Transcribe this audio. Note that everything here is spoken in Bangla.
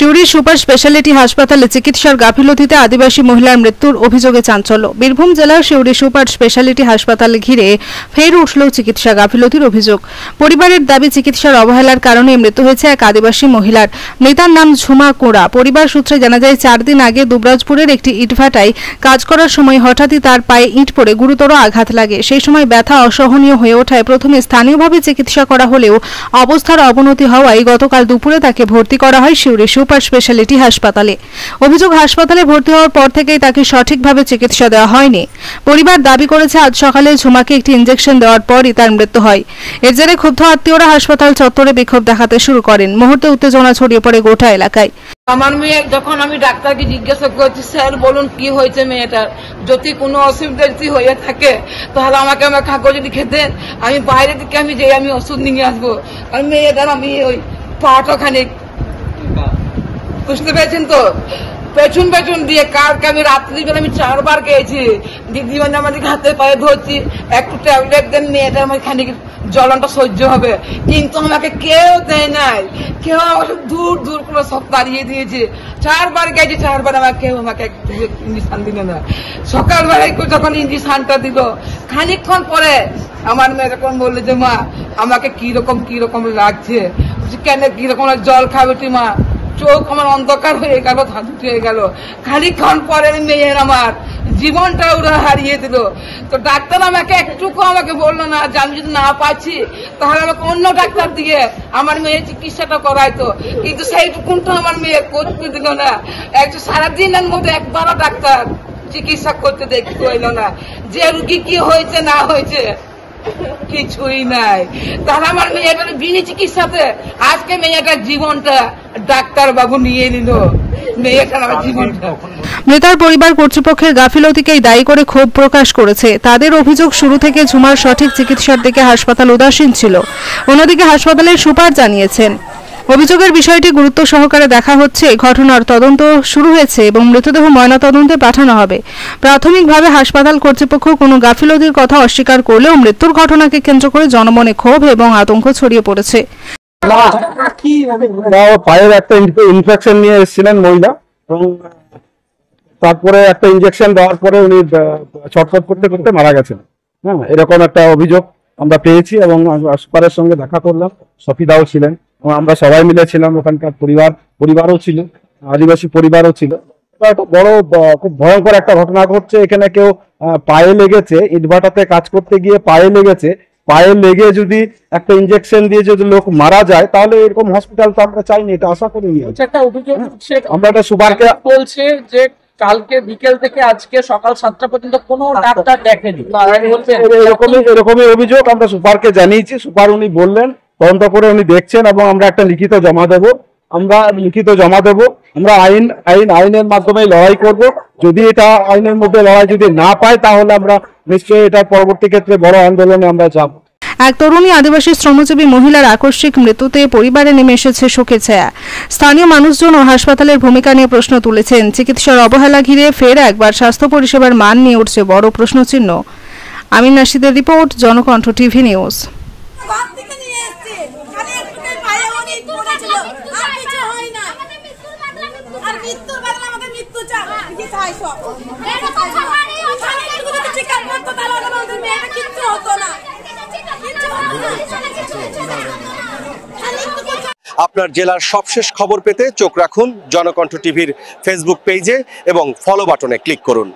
সিউড়ি সুপার স্পেশালিটি হাসপাতালে চিকিৎসার গাফিলতিতে আদিবাসী মহিলার মৃত্যুর অভিযোগে চাঞ্চল্য। বীরভূম জেলার সিউড়ি সুপার স্পেশালিটি হাসপাতাল ঘিরে ফের উঠল চিকিৎসা গাফিলতির অভিযোগ। পরিবারের দাবি, চিকিৎসার অবহেলার কারণে মৃত্যু হয়েছে এক আদিবাসী মহিলার। মৃতার নাম ঝুমা কোড়া। পরিবার সূত্রে জানা যায়, 4 দিন আগে দুবরাজপুরের একটি ইটভাটায় কাজ করার সময় হঠাৎই তার পায়ে ইট পড়ে গুরুতর আঘাত লাগে। সেই সময় ব্যথা অসহনীয় হয়ে ওঠায় প্রথমে স্থানীয়ভাবে চিকিৎসা করা হলেও অবস্থার অবনতি হওয়ায় গতকাল দুপুরে তাকে ভর্তি করা হয় সিউড়ি সুপার স্পেশালিটি হাসপাতালে। অভিযোগ, হাসপাতালে ভর্তি হওয়ার পর থেকেই তাকে সঠিকভাবে চিকিৎসা দেওয়া হয়নি। পরিবার দাবি করেছে, আজ সকালে ঝুমাকে একটি ইনজেকশন দেওয়ার পরই তার মৃত্যু হয়। এর জেরে ক্ষুব্ধ আত্মীয়রা হাসপাতাল চত্বরে বিক্ষোভ দেখাতে শুরু করেন। মুহূর্তে উত্তেজনা ছড়িয়ে পড়ে গোটা এলাকায়। আমার মেয়ে, যখন আমি ডাক্তারকে জিজ্ঞাসা করছি, স্যার বলুন কি হয়েছে মেয়েটার, যদি কোনো অসুবিধা হয়ে থাকে তাহলে আমাকে আমার কাগজ লিখেতেন, আমি বাইরে থেকে আমি ওষুধ নিয়ে আসবো। আর মেয়েটার আমি ওই পাটা খানিক, বুঝতে পেরেছেন তো, পেছন পেছন দিয়ে কারকে আমি রাত্রিবেলা 4 বার গেছি। দিদি মানে আমাদের হাতে পায়ে ধরছি, একটু ট্যাবলেট দেন, মেয়েটার আমার খানিক জ্বলনটা সহ্য হবে, কিন্তু আমাকে কেউ দেয় নাই। কেউ আমাকে দূর দূর করে সব তাড়িয়ে দিয়েছে। 4 বার গেছি, 4 বার কেউ আমাকে ইঞ্জেকশন দিল না। সকালবেলায় যখন ইঞ্জেকশনটা দিল, খানিকক্ষণ পরে আমার মেয়ে যখন বললো যে মা আমাকে কিরকম লাগছে, কেন কিরকম জল খাবে তুই মা, চোখ আমার অন্ধকার হয়ে গেল, ধাঁধু হয়ে গেল। খানিকক্ষণ পরে মেয়ের আমার জীবনটা ওরা হারিয়ে দিল। তো ডাক্তার আমাকে একটুকু বললো না যে আমি যদি না পাচ্ছি তাহলে আমাকে অন্য ডাক্তার দিয়ে আমার মেয়ের চিকিৎসাটা করাইতো, কিন্তু সেইটুকুনটা আমার মেয়ে করতে দিল না। সারাদিনের মধ্যে একবারও ডাক্তার চিকিৎসা করতে দেখতে হইল না, যে রুগী কি হয়েছে না হয়েছে কিছুই নাই। তাহলে আমার মেয়েটার বিনা চিকিৎসাতে আজকে মেয়েটার জীবনটা ডাক্তার বাবু নিয়ে নিল। মৃতার পরিবার কর্তৃপক্ষের গাফিলতিকেই দায়ী করে ক্ষোভ প্রকাশ করেছে। তাদের অভিযোগ, শুরু থেকে ঝুমার সঠিক চিকিৎসার দিকে হাসপাতাল উদাসীন ছিল। অন্যদিকে হাসপাতালের সুপার জানিয়েছেন, অভিযোগের বিষয়টি গুরুত্ব সহকারে দেখা হচ্ছে, ঘটনার তদন্ত শুরু হয়েছে এবং মৃতদেহ ময়নাতদন্তে পাঠানো হবে। প্রাথমিকভাবে হাসপাতাল কর্তৃপক্ষ কোনো গাফিলতির কথা অস্বীকার করলেও মৃত্যুর ঘটনাকে কেন্দ্র করে জনমনে ক্ষোভ এবং আতঙ্ক ছড়িয়ে পড়েছে। পায়ের একটা ইনফেকশন নিয়ে এসেছিলেন মহিলা, এবং তারপরে একটা ইনজেকশন দেওয়ার পরে উনি ছটফট করতে করতে মারা গেছেন। হ্যাঁ, এরকম একটা অভিযোগ আমরা পেয়েছি এবং সুপারের সঙ্গে দেখা করলাম। সফিদাও ছিলেন এবং আমরা সবাই মিলে ছিলাম, ওখানকার পরিবারও ছিল, আদিবাসী পরিবারও ছিল। একটা বড় খুব ভয়ঙ্কর একটা ঘটনা ঘটছে এখানে। কেউ পায়ে লেগেছে, ইটভাটাতে কাজ করতে গিয়ে পায়ে লেগেছে, পায়ে লেগে যদি একটা ইনজেকশন দিয়ে যদি লোক মারা যায়, তাহলে এরকম হসপিটাল তো আমরা চাইনি, এটা আশা করিনি। একটা অভিযোগ আমরা একটা সুপারকে বলছে যে কালকে বিকেল থেকে আজকে সকাল 7টা পর্যন্ত কোনো ডাক্তার দেখেনি, এরকমই অভিযোগ আমরা সুপারকে জানিয়েছি। সুপার উনি বললেন তদন্ত করে উনি দেখছেন এবং আমরা একটা লিখিত জমা দেব। আমরা আইনের মাধ্যমে লড়াই করব। যদি এটা আইনের মধ্যে লড়াই যদি না পাই, তাহলে আমরা নিশ্চয়ই এটা পরবর্তী ক্ষেত্রে বড় আন্দোলনে আমরা যাব। এক তরুণী আদিবাসী শ্রমজীবী মহিলার আকস্মিক মৃত্যুতে পরিবারে নেমে এসেছে শোকের ছায়া। স্থানীয় মানুষজন ও হাসপাতালের ভূমিকা নিয়ে প্রশ্ন তুলেছেন। চিকিৎসার অবহেলা ঘিরে ফের একবার স্বাস্থ্য পরিষেবার মান নিয়ে উঠছে বড় প্রশ্নচিহ্ন। আমিন নাশিদের রিপোর্ট, জনকণ্ঠ টিভি নিউজ। আপনার জেলার সবশেষ খবর পেতে চোখ রাখুন জনকণ্ঠ টিভির ফেসবুক পেজে এবং ফলো বাটনে ক্লিক করুন।